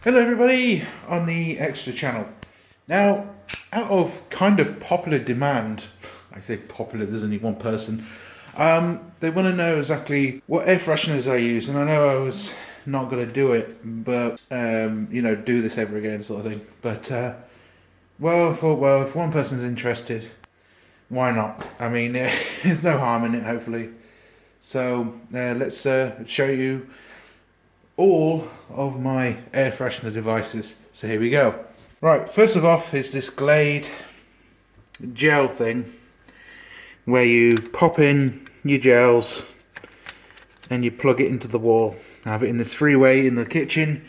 Hello everybody on the extra channel. Now, out of kind of popular demand, I say popular, there's only one person, they want to know exactly what air fresheners I use, and I know I was not going to do it, but, do this ever again sort of thing. But, I thought, well, if one person's interested, why not? I mean, there's no harm in it, hopefully. So, let's show you all of my air freshener devices. So here we go. Right, first of all is this Glade Gel thing, where you pop in your gels and you plug it into the wall. I have it in this three-way in the kitchen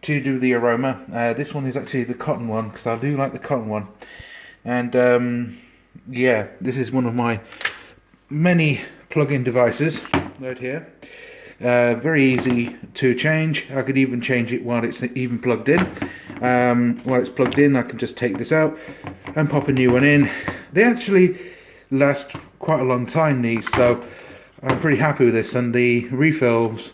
to do the aroma. This one is actually the cotton one, because I do like the cotton one. And yeah, this is one of my many plug-in devices right here. Very easy to change. I could even change it while it's even plugged in. While it's plugged in, I can just take this out and pop a new one in. They actually last quite a long time, these, so I'm pretty happy with this. And the refills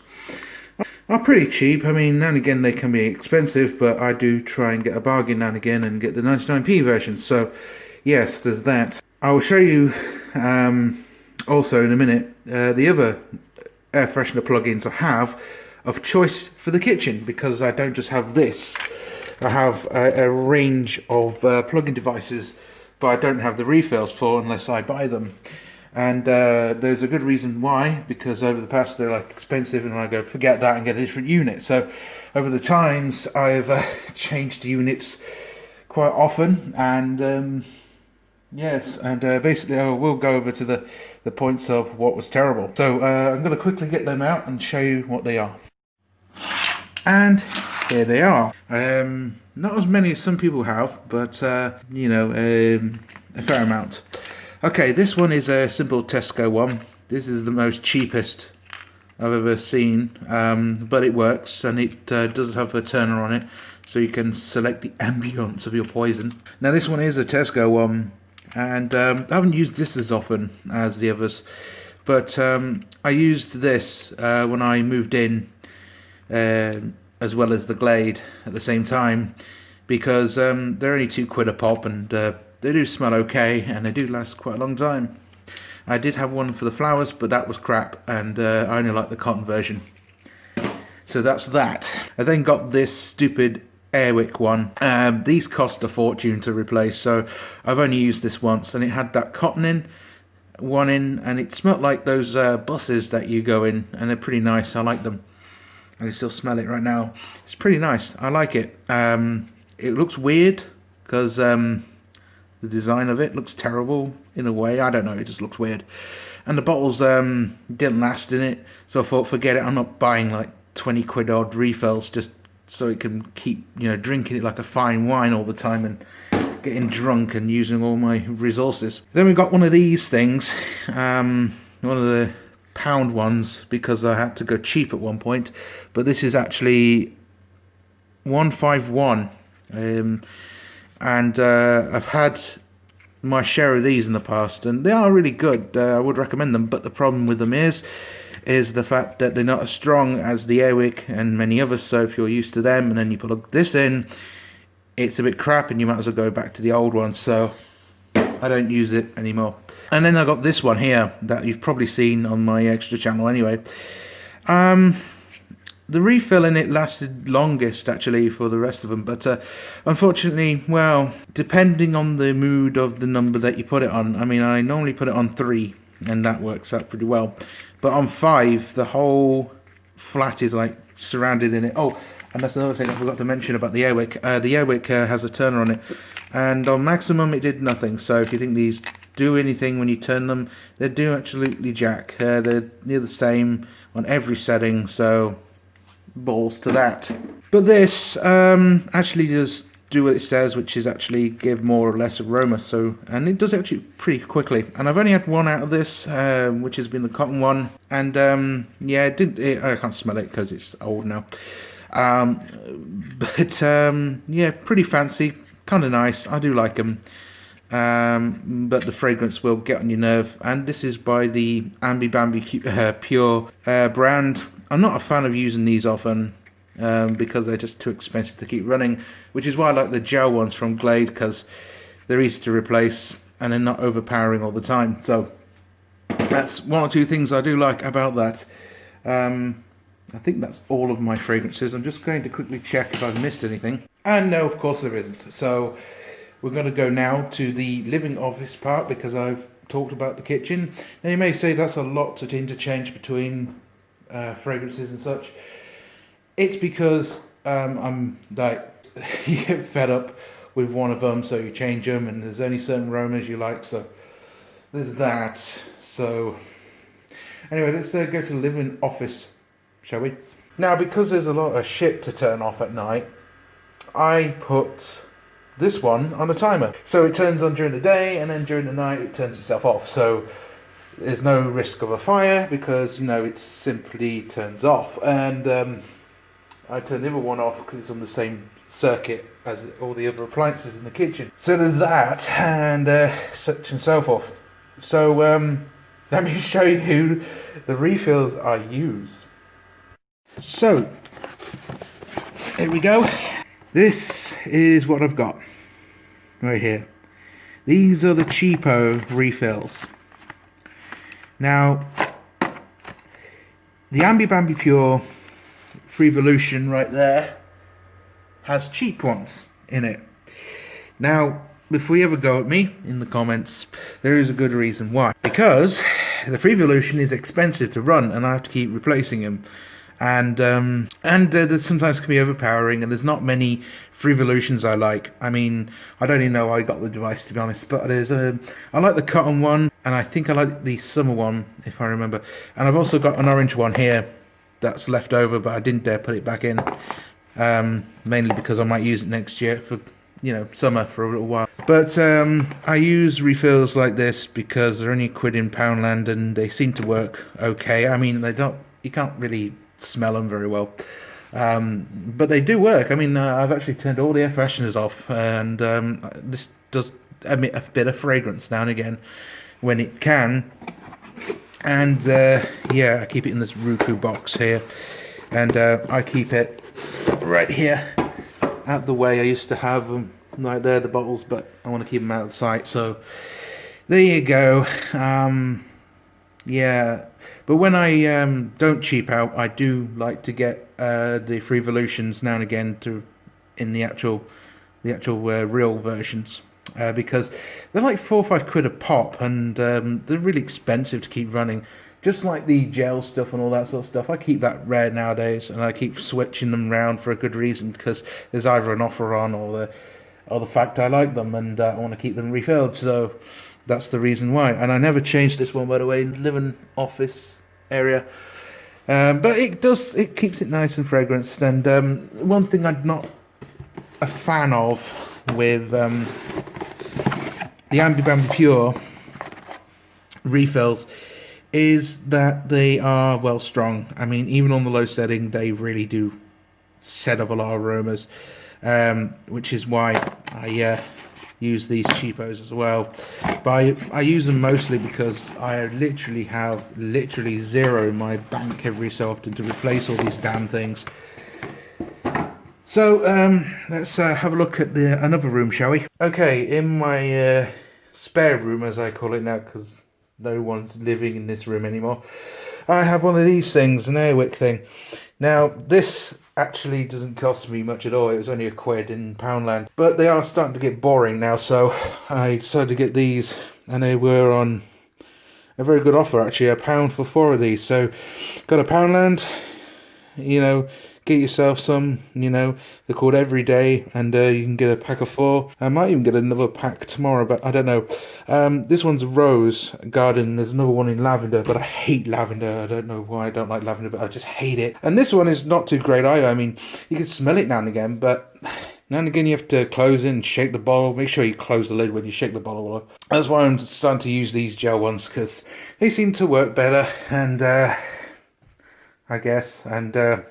are pretty cheap. I mean, now and again they can be expensive, but I do try and get a bargain now and again and get the 99p version. So yes, there's that. I will show you also in a minute the other air freshener plugins I have of choice for the kitchen, because I don't just have this. I have a range of plug-in devices, but I don't have the refills for unless I buy them. And there's a good reason why, because over the past they're like expensive, and I go forget that and get a different unit. So over the times I've changed units quite often, and yes, and basically I will go over to the points of what was terrible. So I'm going to quickly get them out and show you what they are. And here they are. Not as many as some people have, but a fair amount. Okay, this one is a simple Tesco one. This is the most cheapest I've ever seen, but it works, and it does have a turner on it, so you can select the ambience of your poison. Now this one is a Tesco one, and I haven't used this as often as the others, but I used this when I moved in, as well as the Glade at the same time, because they're only £2 a pop, and they do smell okay, and they do last quite a long time. I did have one for the flowers, but that was crap, and I only like the cotton version. So that's that. I then got this stupid Airwick one. These cost a fortune to replace, so I've only used this once, and it had that cotton one in, and it smelled like those buses that you go in, and they're pretty nice. I like them. I can still smell it right now. It's pretty nice. I like it. It looks weird because the design of it looks terrible in a way. I don't know, it just looks weird. And the bottles didn't last in it, so I thought, forget it. I'm not buying like 20 quid odd refills just so it can keep drinking it like a fine wine all the time and getting drunk and using all my resources. Then we got one of these things, one of the pound ones, because I had to go cheap at one point, but this is actually 151, and I've had my share of these in the past, and they are really good. I would recommend them, but the problem with them is the fact that they're not as strong as the Airwick and many others. So if you're used to them and then you plug this in, it's a bit crap, and you might as well go back to the old one. So I don't use it anymore. And then I got this one here that you've probably seen on my extra channel anyway. The refill in it lasted longest actually for the rest of them, but unfortunately, well, depending on the mood of the number that you put it on, I mean, I normally put it on 3, and that works out pretty well. But on 5, the whole flat is like surrounded in it. Oh, and that's another thing I forgot to mention about the Airwick. The Airwick has a turner on it, and on maximum it did nothing. So if you think these do anything when you turn them, they do absolutely jack. They're near the same on every setting, so balls to that. But this actually does do what it says, which is actually give more or less aroma. So, and it does actually pretty quickly. And I've only had one out of this, which has been the cotton one, and yeah, I can't smell it because it's old now. But yeah, pretty fancy, kind of nice. I do like them. But the fragrance will get on your nerve. And this is by the Ambi Bambi Pure brand. I'm not a fan of using these often, because they're just too expensive to keep running, which is why I like the gel ones from Glade, because they're easy to replace and they're not overpowering all the time. So that's one or two things I do like about that. I think that's all of my fragrances. I'm just going to quickly check if I've missed anything. And no, of course there isn't. So we're going to go now to the living office part, because I've talked about the kitchen. Now you may say that's a lot to interchange between fragrances and such. It's because I'm like, you get fed up with one of them, so you change them, and there's only certain aromas you like, so there's that. So anyway, let's go to the living office, shall we? Now, because there's a lot of shit to turn off at night, I put this one on a timer. So it turns on during the day, and then during the night it turns itself off. So there's no risk of a fire, because, you know, it simply turns off. And I turn the other one off because it's on the same circuit as all the other appliances in the kitchen. So there's that, and such and so forth. So let me show you the refills I use. So here we go. This is what I've got right here. These are the cheapo refills. Now, the Ambi Bambi Pure Freevolution right there has cheap ones in it. Now, before you ever go at me in the comments, there is a good reason why. Because the Freevolution is expensive to run, and I have to keep replacing them. And they sometimes can be overpowering, and there's not many Freevolutions I like. I mean, I don't even know how I got the device, to be honest, but there's I like the cotton one, and I think I like the summer one, if I remember. And I've also got an orange one here that's left over, but I didn't dare put it back in, mainly because I might use it next year for, you know, summer for a little while. But I use refills like this because they're only £1 in Poundland, and they seem to work okay. I mean, you can't really smell them very well, but they do work. I mean, I've actually turned all the air fresheners off, and this does emit a bit of fragrance now and again when it can. And yeah, I keep it in this Roku box here, and I keep it right here out the way. I used to have them right there, the bottles, but I want to keep them out of sight, so there you go. Yeah, but when I don't cheap out, I do like to get the Freevolutions now and again in the actual real versions, because they're like £4 or £5 a pop, and they're really expensive to keep running. Just like the gel stuff and all that sort of stuff, I keep that rare nowadays, and I keep switching them around for a good reason, because there's either an offer on, or the fact I like them, and I want to keep them refilled. So that's the reason why. And I never changed this one, by the way, in the living office area. But it keeps it nice and fragranced. And one thing I'm not a fan of with the Ambi Bambi Pure refills is that they are well strong. I mean, even on the low setting, they really do set up a lot of aromas, which is why I use these cheapos as well. But I use them mostly because I literally have zero in my bank every so often to replace all these damn things. So let's have a look at another room, shall we? Okay, in my spare room, as I call it now, because no one's living in this room anymore, I have one of these things, an airwick thing. Now, this actually doesn't cost me much at all. It was only £1 in Poundland, but they are starting to get boring now, so I decided to get these, and they were on a very good offer, actually, £1 for 4 of these. So got a Poundland, you know, get yourself some, you know, they're called Everyday, and you can get a pack of 4. I might even get another pack tomorrow, but I don't know. This one's Rose Garden, there's another one in Lavender, but I hate lavender. I don't know why I don't like lavender, but I just hate it. And this one is not too great either. I mean, you can smell it now and again, but now and again you have to close it and shake the bottle. Make sure you close the lid when you shake the bottle. That's why I'm starting to use these gel ones, because they seem to work better, and I guess, and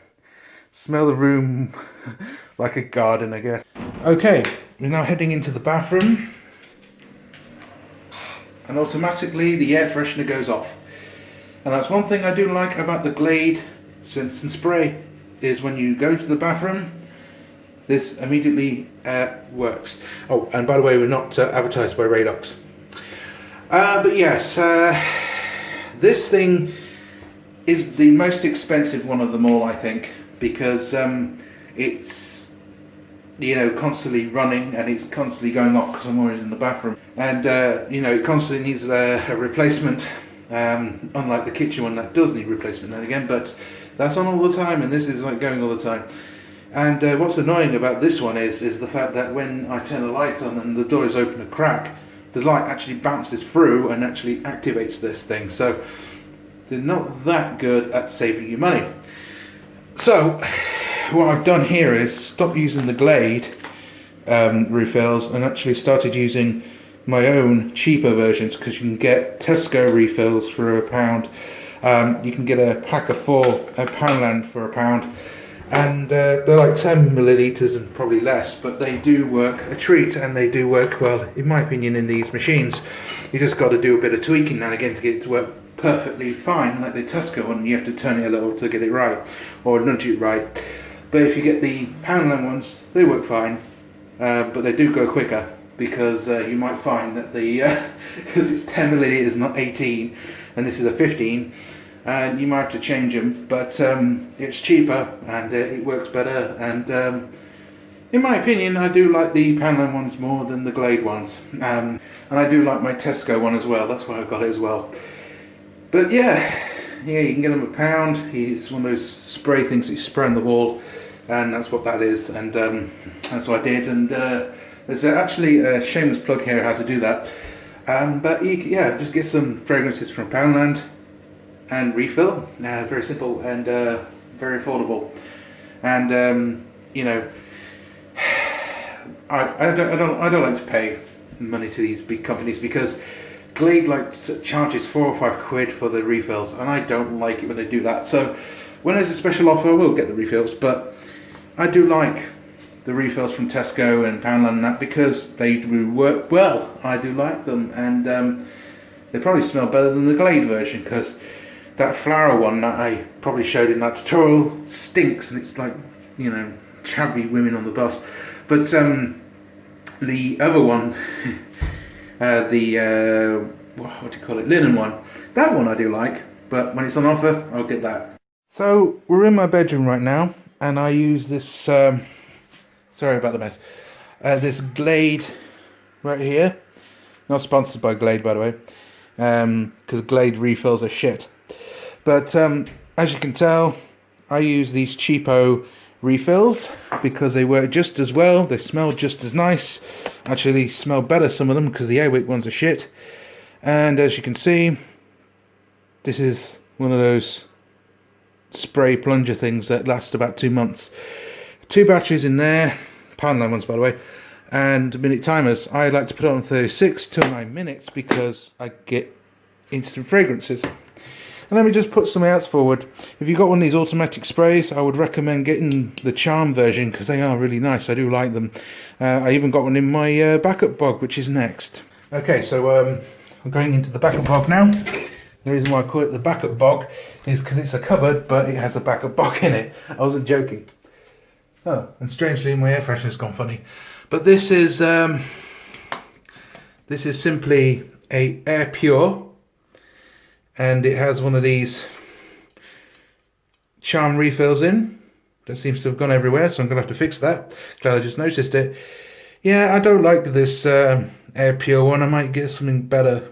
smell the room like a garden, I guess. Okay, we're now heading into the bathroom, and automatically the air freshener goes off. And that's one thing I do like about the Glade Scents and Spray. is when you go to the bathroom, this immediately works. Oh, and by the way, we're not advertised by Radox. But yes, this thing is the most expensive one of them all, I think, because it's, you know, constantly running and it's constantly going off because I'm always in the bathroom, and you know, it constantly needs a replacement, unlike the kitchen one that does need replacement now and again, but that's on all the time, and this is like going all the time. And what's annoying about this one is the fact that when I turn the light on and the door is open a crack, the light actually bounces through and actually activates this thing. So they're not that good at saving you money. So what I've done here is stop using the Glade refills and actually started using my own cheaper versions, because you can get Tesco refills for £1. You can get a pack of 4 at Poundland for £1. And they're like 10 millilitres and probably less, but they do work a treat, and they do work well, in my opinion, in these machines. You just got to do a bit of tweaking now and again to get it to work perfectly fine, like the Tesco one. You have to turn it a little to get it right, or nudge it right. But if you get the Poundland ones, they work fine, but they do go quicker, because you might find that the because it's 10 millilitres, not 18, and this is a 15. And you might have to change them, but it's cheaper and it works better, and in my opinion I do like the Poundland ones more than the Glade ones, and I do like my Tesco one as well, that's why I've got it as well. But yeah, you can get them £1. It's one of those spray things that you spray on the wall, and that's what that is, and that's what I did. And there's actually a shameless plug here how to do that, but yeah, just get some fragrances from Poundland and refill. Very simple and very affordable. And you know, I don't like to pay money to these big companies, because Glade charges 4 or 5 quid for the refills, and I don't like it when they do that. So when there's a special offer, I will get the refills, but I do like the refills from Tesco and Poundland and that, because they do work well. I do like them, and they probably smell better than the Glade version, because that flower one that I probably showed in that tutorial stinks, and it's like, you know, chubby women on the bus. But the other one, what do you call it, linen one, that one I do like, but when it's on offer, I'll get that. So we're in my bedroom right now, and I use this, sorry about the mess, this Glade right here. Not sponsored by Glade, by the way, because Glade refills are shit. But as you can tell, I use these cheapo refills because they work just as well, they smell just as nice, actually smell better, some of them, because the Airwick ones are shit. And as you can see, this is one of those spray plunger things that last about 2 months. 2 batteries in there, Poundland ones by the way, and minute timers. I like to put it on 36 to 9 minutes because I get instant fragrances. And let me just put some outs forward. If you've got one of these automatic sprays, I would recommend getting the Charm version, because they are really nice. I do like them. I even got one in my backup bog, which is next. Okay, so I'm going into the backup bog now. The reason why I call it the backup bog is because it's a cupboard, but it has a backup bog in it. I wasn't joking. Oh, and strangely my air freshener's gone funny. But this is simply a Air Pure, and it has one of these Charm refills in. That seems to have gone everywhere, so I'm going to have to fix that. Glad I just noticed it. Yeah, I don't like this Air Pure one. I might get something better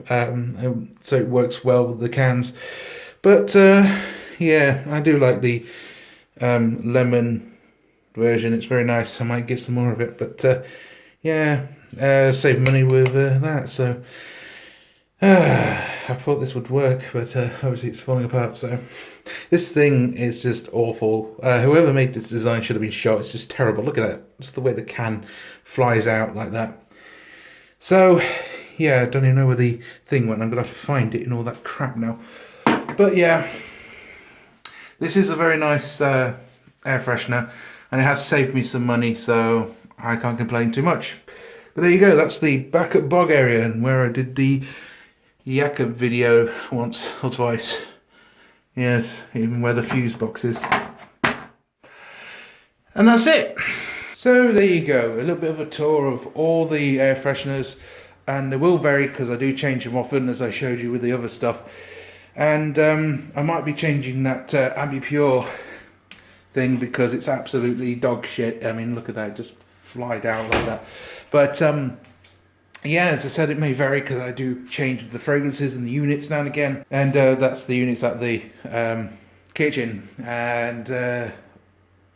so it works well with the cans. But yeah, I do like the lemon version. It's very nice. I might get some more of it. But yeah, save money with that. So I thought this would work, but obviously it's falling apart. So this thing is just awful. Whoever made this design should have been shot. It's just terrible. Look at that. Just the way the can flies out like that. So yeah, I don't even know where the thing went. I'm gonna have to find it in all that crap now. But yeah, this is a very nice air freshener, and it has saved me some money, so I can't complain too much. But there you go. That's the backup bog area, and where I did the Jakob video once or twice. Yes, even where the fuse box is. And that's it. So there you go, a little bit of a tour of all the air fresheners, and they will vary because I do change them often, as I showed you with the other stuff. And I might be changing that Ambipure thing because it's absolutely dog shit. I mean, look at that, just fly down like that. But yeah, as I said, it may vary because I do change the fragrances and the units now and again, and that's the units at the kitchen. And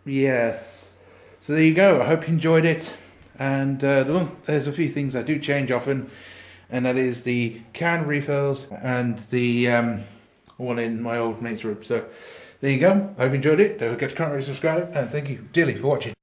yes, so there you go. I hope you enjoyed it. And there's a few things I do change often, and that is the can refills and the one in my old mate's room. So there you go. I hope you enjoyed it. Don't forget to comment, rate, subscribe, and thank you dearly for watching.